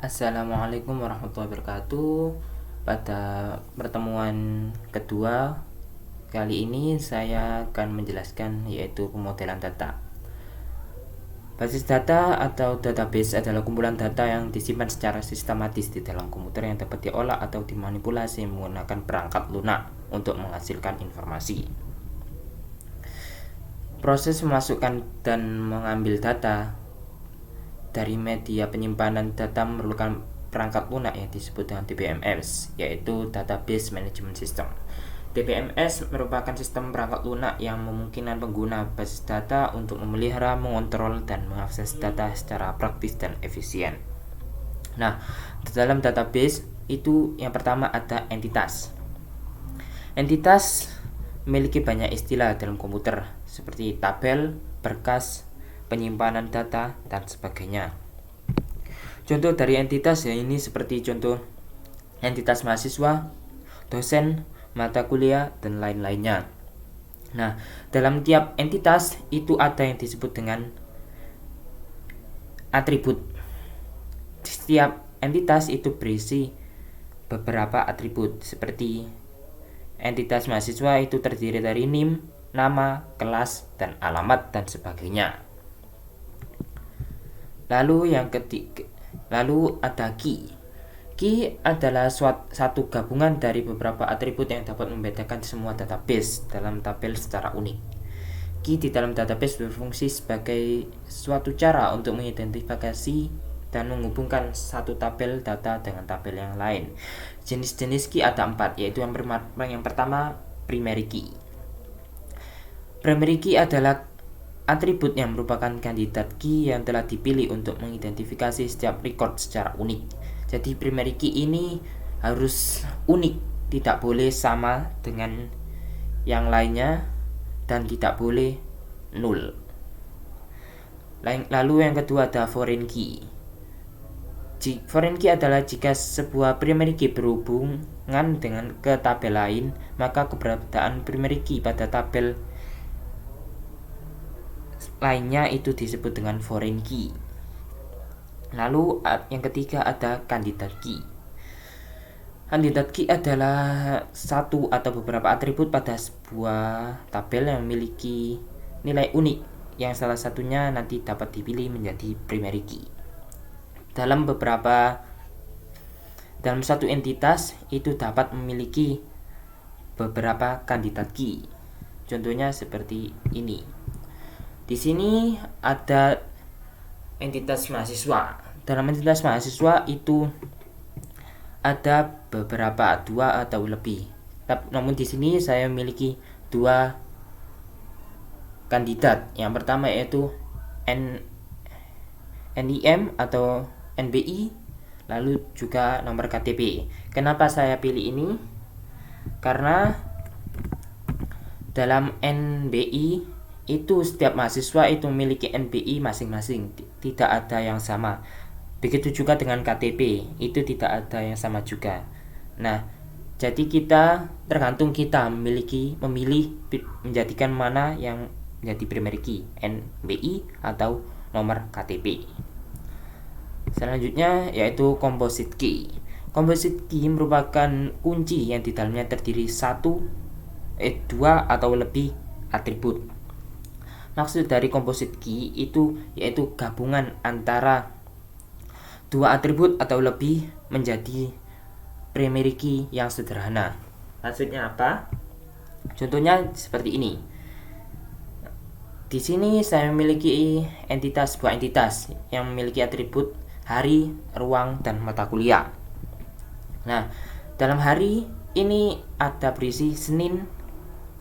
Assalamualaikum warahmatullahi wabarakatuh. Pada pertemuan kedua kali ini saya akan menjelaskan yaitu pemodelan data. Basis data atau database adalah kumpulan data yang disimpan secara sistematis di dalam komputer yang dapat diolah atau dimanipulasi menggunakan perangkat lunak untuk menghasilkan informasi. Proses memasukkan dan mengambil data dari media penyimpanan data memerlukan perangkat lunak yang disebut dengan DBMS, yaitu Database Management System. DBMS merupakan sistem perangkat lunak yang memungkinkan pengguna basis data untuk memelihara, mengontrol, dan mengakses data secara praktis dan efisien. Nah, di dalam database itu yang pertama ada entitas. Entitas memiliki banyak istilah dalam komputer seperti tabel, berkas, penyimpanan data, dan sebagainya. Contoh dari entitas ya ini seperti contoh entitas mahasiswa, dosen, mata kuliah, dan lain-lainnya. Nah, dalam tiap entitas itu ada yang disebut dengan atribut. Setiap entitas itu berisi beberapa atribut seperti entitas mahasiswa itu terdiri dari NIM, nama, kelas, dan alamat, dan sebagainya. Lalu ada key. Key adalah satu gabungan dari beberapa atribut yang dapat membedakan semua database dalam tabel secara unik. Key di dalam database berfungsi sebagai suatu cara untuk mengidentifikasi dan menghubungkan satu tabel data dengan tabel yang lain. Jenis-jenis key ada 4, yaitu yang pertama primary key. Primary key adalah atribut yang merupakan kandidat key yang telah dipilih untuk mengidentifikasi setiap record secara unik. Jadi primary key ini harus unik, tidak boleh sama dengan yang lainnya dan tidak boleh null. Lalu yang kedua ada foreign key. Foreign key adalah jika sebuah primary key berhubungan dengan ke tabel lain, maka keberadaan primary key pada tabel lainnya itu disebut dengan foreign key. Lalu yang ketiga ada candidate key. Candidate key adalah satu atau beberapa atribut pada sebuah tabel yang memiliki nilai unik yang salah satunya nanti dapat dipilih menjadi primary key. Dalam satu entitas itu dapat memiliki beberapa candidate key. Contohnya seperti ini. Di sini ada entitas mahasiswa. Dalam entitas mahasiswa itu ada beberapa, 2 atau lebih. Namun di sini saya memiliki 2 kandidat. Yang pertama yaitu NIM atau NBI, lalu juga nomor KTP. Kenapa saya pilih ini? Karena dalam NBI itu setiap mahasiswa itu memiliki NBI masing-masing, tidak ada yang sama. Begitu juga dengan KTP, itu tidak ada yang sama juga. Nah, jadi tergantung kita memilih menjadikan mana yang menjadi primary key, NBI atau nomor KTP. Selanjutnya yaitu composite key. Composite key merupakan kunci yang di dalamnya terdiri 2 atau lebih atribut. Maksud dari composite key itu yaitu gabungan antara 2 atribut atau lebih menjadi primary key yang sederhana. Maksudnya apa? Contohnya seperti ini. Di sini saya memiliki sebuah entitas yang memiliki atribut hari, ruang, dan mata kuliah. Nah, dalam hari ini ada berisi Senin,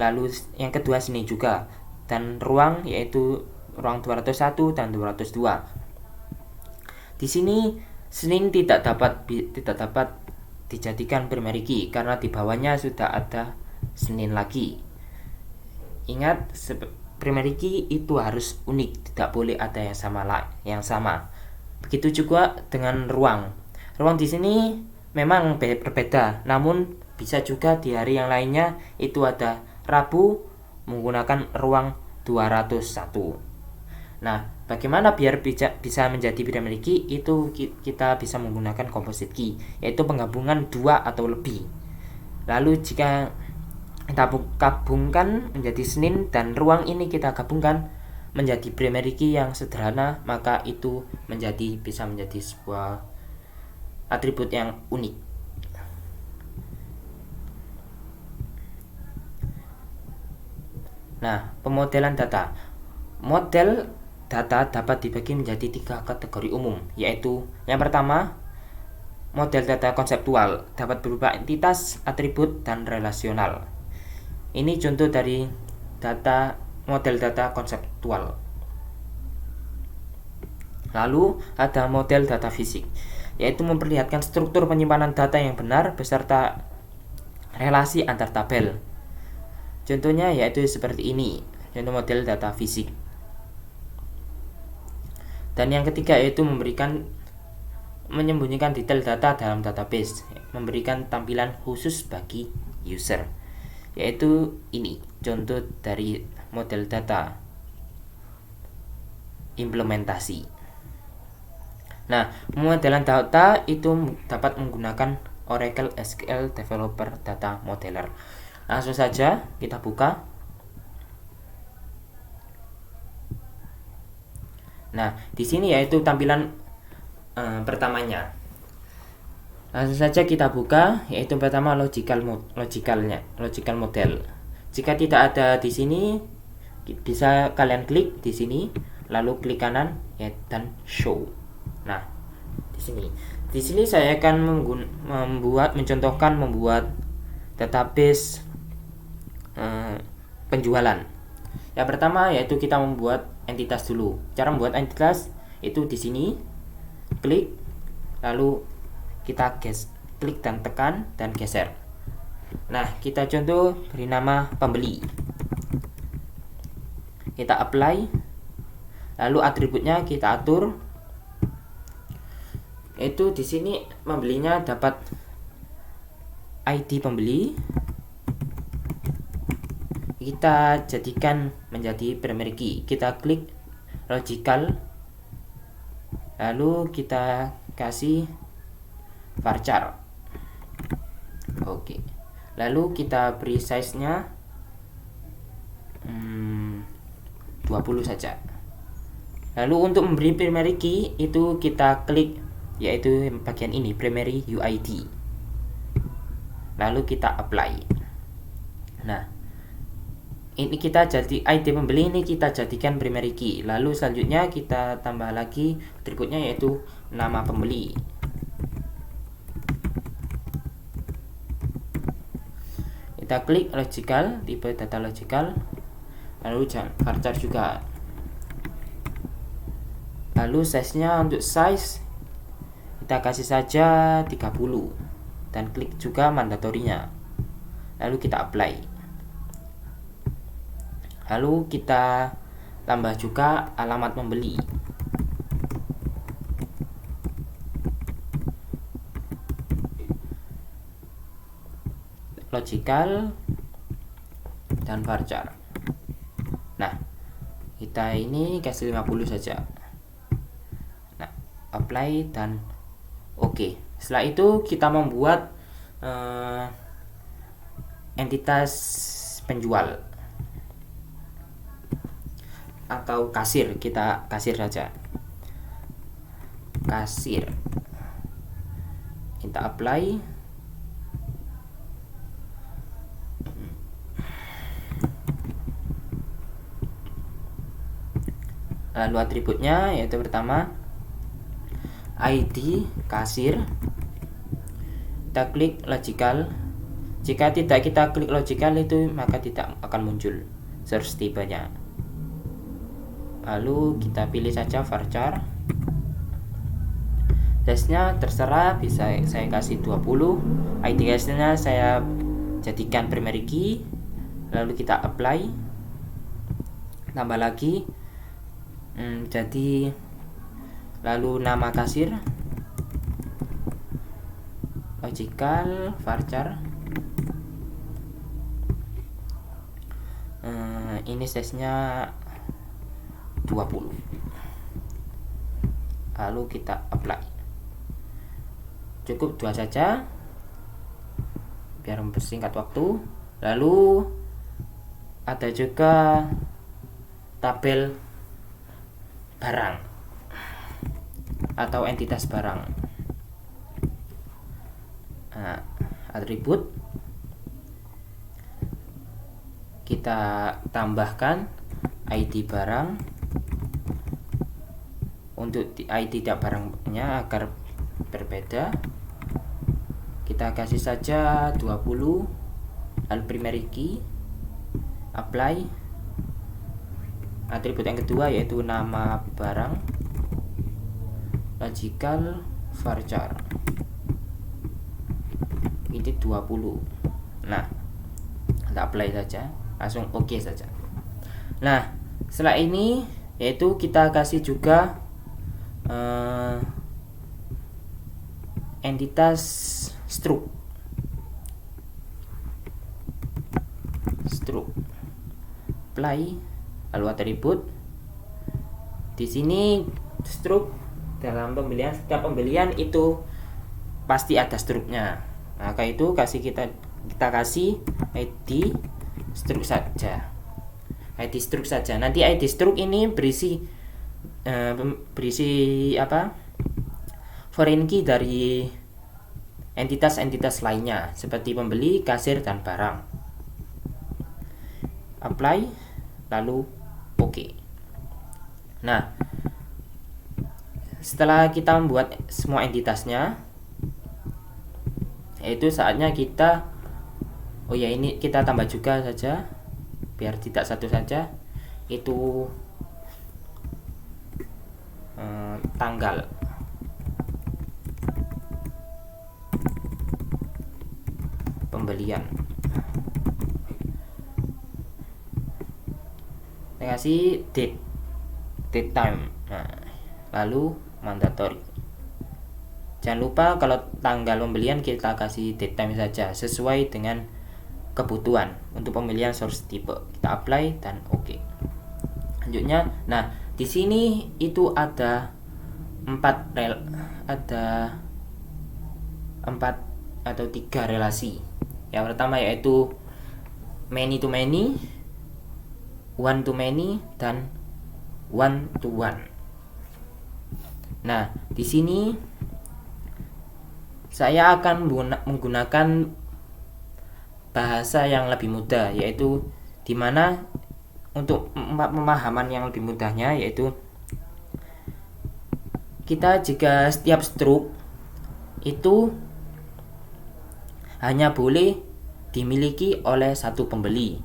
lalu yang kedua Senin juga, dan ruang yaitu ruang 201 dan 202. Di sini Senin tidak dapat dijadikan primary key karena di bawahnya sudah ada Senin lagi. Ingat, primary key itu harus unik, tidak boleh ada yang sama. Begitu juga dengan ruang. Ruang di sini memang berbeda, namun bisa juga di hari yang lainnya itu ada Rabu menggunakan ruang 201. Nah, Bagaimana biar bisa menjadi primary key? Itu kita bisa menggunakan composite key, yaitu penggabungan dua atau lebih. Lalu jika kita gabungkan menjadi Senin dan ruang ini kita gabungkan menjadi primary key yang sederhana, maka itu bisa menjadi sebuah atribut yang unik. Nah, pemodelan data. Model data dapat dibagi menjadi 3 kategori umum, yaitu yang pertama, model data konseptual, dapat berupa entitas, atribut, dan relasional. Ini contoh dari model data konseptual. Lalu ada model data fisik, yaitu memperlihatkan struktur penyimpanan data yang benar beserta relasi antar tabel. Contohnya yaitu seperti ini, contoh model data fisik. Dan yang ketiga yaitu menyembunyikan detail data dalam database, memberikan tampilan khusus bagi user, yaitu ini contoh dari model data implementasi. Nah, pemodelan data itu dapat menggunakan Oracle SQL Developer Data Modeler. Langsung saja kita buka. Nah, di sini yaitu tampilan pertamanya. Langsung saja kita buka, yaitu pertama logical model. Jika tidak ada di sini, bisa kalian klik di sini, lalu klik kanan ya, dan show. Nah, di sini saya akan mencontohkan membuat database penjualan. Yang pertama yaitu kita membuat entitas dulu. Cara membuat entitas itu di sini, klik, lalu kita klik dan tekan dan geser. Nah, kita contoh beri nama pembeli. Kita apply, lalu atributnya kita atur. Itu di sini pembelinya dapat ID pembeli. Kita jadikan menjadi primary key. Kita klik logical, lalu kita kasih varchar. Oke. Lalu kita beri size-nya 20 saja. Lalu untuk memberi primary key itu kita klik yaitu bagian ini, primary UID. Lalu kita apply. Nah, ini kita jadi ID pembeli ini kita jadikan primary key. Lalu selanjutnya kita tambah lagi atributnya yaitu nama pembeli. Kita klik logical, tipe data logical, lalu varchar juga. Lalu size-nya untuk size kita kasih saja 30 dan klik juga mandatorinya. Lalu kita apply. Lalu kita tambah juga alamat pembeli. Logical dan varchar. Nah, kita ini kasih 50 saja. Nah, apply dan oke. Setelah itu kita membuat entitas penjual atau kasir. Kita kasir saja, kasir. Kita apply. Lalu atributnya yaitu pertama ID kasir. Kita klik logical. Jika tidak kita klik logical itu maka tidak akan muncul source type-nya. Lalu kita pilih saja varchar. Size-nya terserah, bisa saya kasih 20. ID size-nya saya jadikan primary key. Lalu kita apply. Tambah lagi. Jadi lalu nama kasir, logical, varchar. Ini size-nya 20. lalu kita apply. Cukup 2 saja biar mempersingkat waktu. Lalu ada juga tabel barang atau entitas barang. Nah, atribut kita tambahkan ID barang. Untuk ID tiap barangnya agar berbeda, kita kasih saja 20, lalu primary key, apply. Atribut yang kedua yaitu nama barang, logical varchar, ini 20. Nah, kita apply saja, langsung oke saja. Nah, setelah ini yaitu kita kasih juga entitas struct apply, lalu atribut. Di sini struct dalam pembelian, setiap pembelian itu pasti ada struknya. Maka itu kita kasih ID struct saja. ID struct saja. Nanti ID struct ini berisi foreign key dari entitas-entitas lainnya seperti pembeli, kasir, dan barang. Apply, lalu oke. Nah, setelah kita membuat semua entitasnya, yaitu saatnya kita ini kita tambah juga saja biar tidak satu saja, itu tanggal. Pembelian. Saya kasih date time. Nah, lalu mandatory. Jangan lupa kalau tanggal pembelian kita kasih date time saja sesuai dengan kebutuhan untuk pemilihan source type. Kita apply dan oke. Selanjutnya, nah di sini itu ada 4 atau 3 relasi. Yang pertama yaitu many to many, one to many, dan one to one. Nah, di sini saya akan menggunakan bahasa yang lebih mudah, yaitu dimana untuk pemahaman yang lebih mudahnya yaitu jika setiap struct itu hanya boleh dimiliki oleh satu pembeli,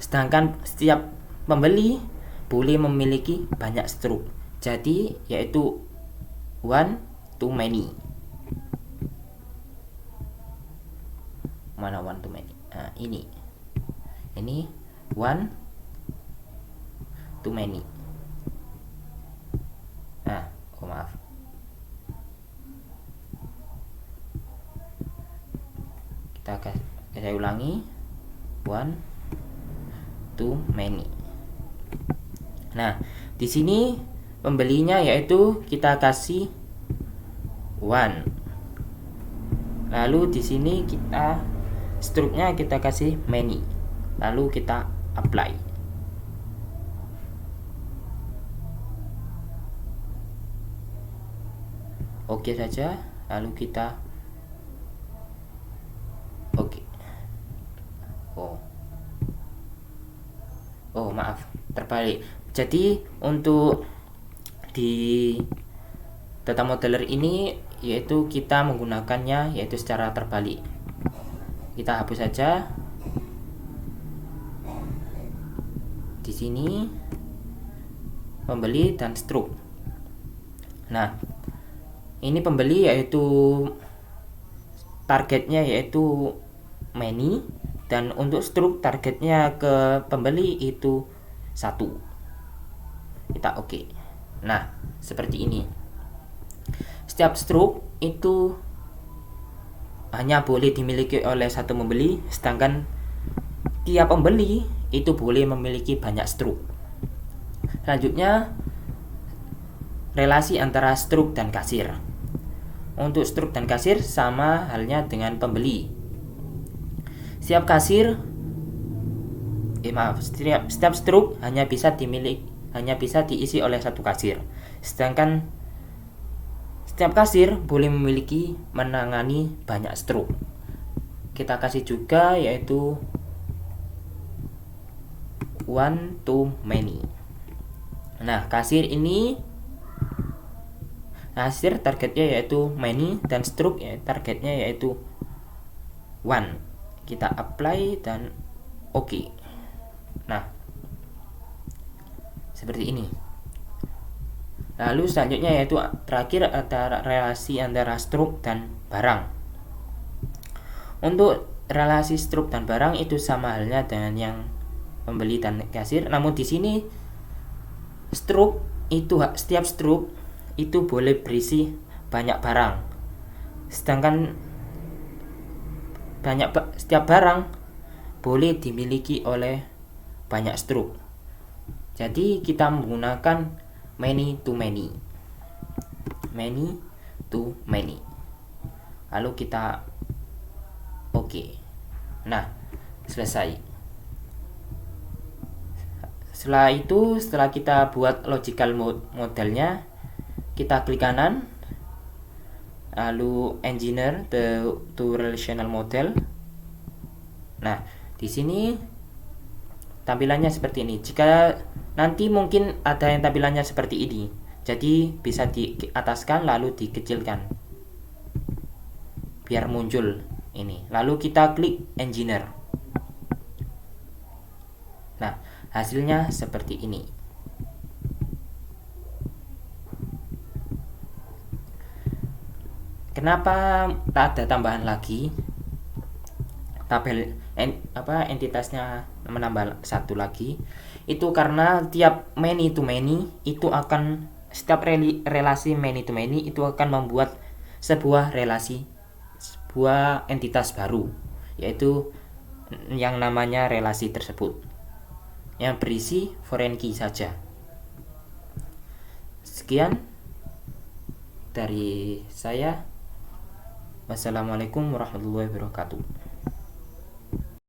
sedangkan setiap pembeli boleh memiliki banyak struct. Jadi yaitu one to many. Mana one to many? Nah, ini one to many. Nah, maaf. Saya ulangi, one to many. Nah, di sini pembelinya yaitu kita kasih one. Lalu di sini struknya kita kasih many. Lalu kita apply. Oke saja, lalu kita oke. Maaf, terbalik. Jadi untuk di data modeler ini yaitu kita menggunakannya yaitu secara terbalik. Kita hapus saja. Di sini pembeli dan struct. Nah, ini pembeli yaitu targetnya yaitu many, dan untuk struct targetnya ke pembeli itu 1. Kita oke. Nah, seperti ini. Setiap struct itu hanya boleh dimiliki oleh satu pembeli, sedangkan tiap pembeli itu boleh memiliki banyak struct. Selanjutnya relasi antara struk dan kasir. Untuk struk dan kasir sama halnya dengan pembeli. Setiap struk hanya bisa diisi oleh satu kasir. Sedangkan setiap kasir boleh menangani banyak struk. Kita kasih juga yaitu one to many. Nah, kasir targetnya yaitu many dan struk targetnya yaitu one. Kita apply dan oke. Nah, seperti ini. Lalu selanjutnya yaitu terakhir ada relasi antara struk dan barang. Untuk relasi struk dan barang itu sama halnya dengan yang pembeli dan kasir, namun di sini setiap struk itu boleh berisi banyak barang, sedangkan setiap barang boleh dimiliki oleh banyak struk. Jadi kita menggunakan many to many. Lalu kita oke. Nah, selesai. Setelah kita buat logical modelnya, kita klik kanan, lalu engineer to relational model. Nah, di sini tampilannya seperti ini. Jika nanti mungkin ada yang tampilannya seperti ini, jadi bisa diataskan lalu dikecilkan biar muncul ini. Lalu kita klik engineer. Nah, hasilnya seperti ini. Kenapa tak ada tambahan lagi? Entitasnya menambah satu lagi. Itu karena tiap many to many itu akan setiap relasi many to many itu akan membuat sebuah entitas baru, yaitu yang namanya relasi tersebut yang berisi foreign key saja. Sekian dari saya. Wassalamualaikum warahmatullahi wabarakatuh.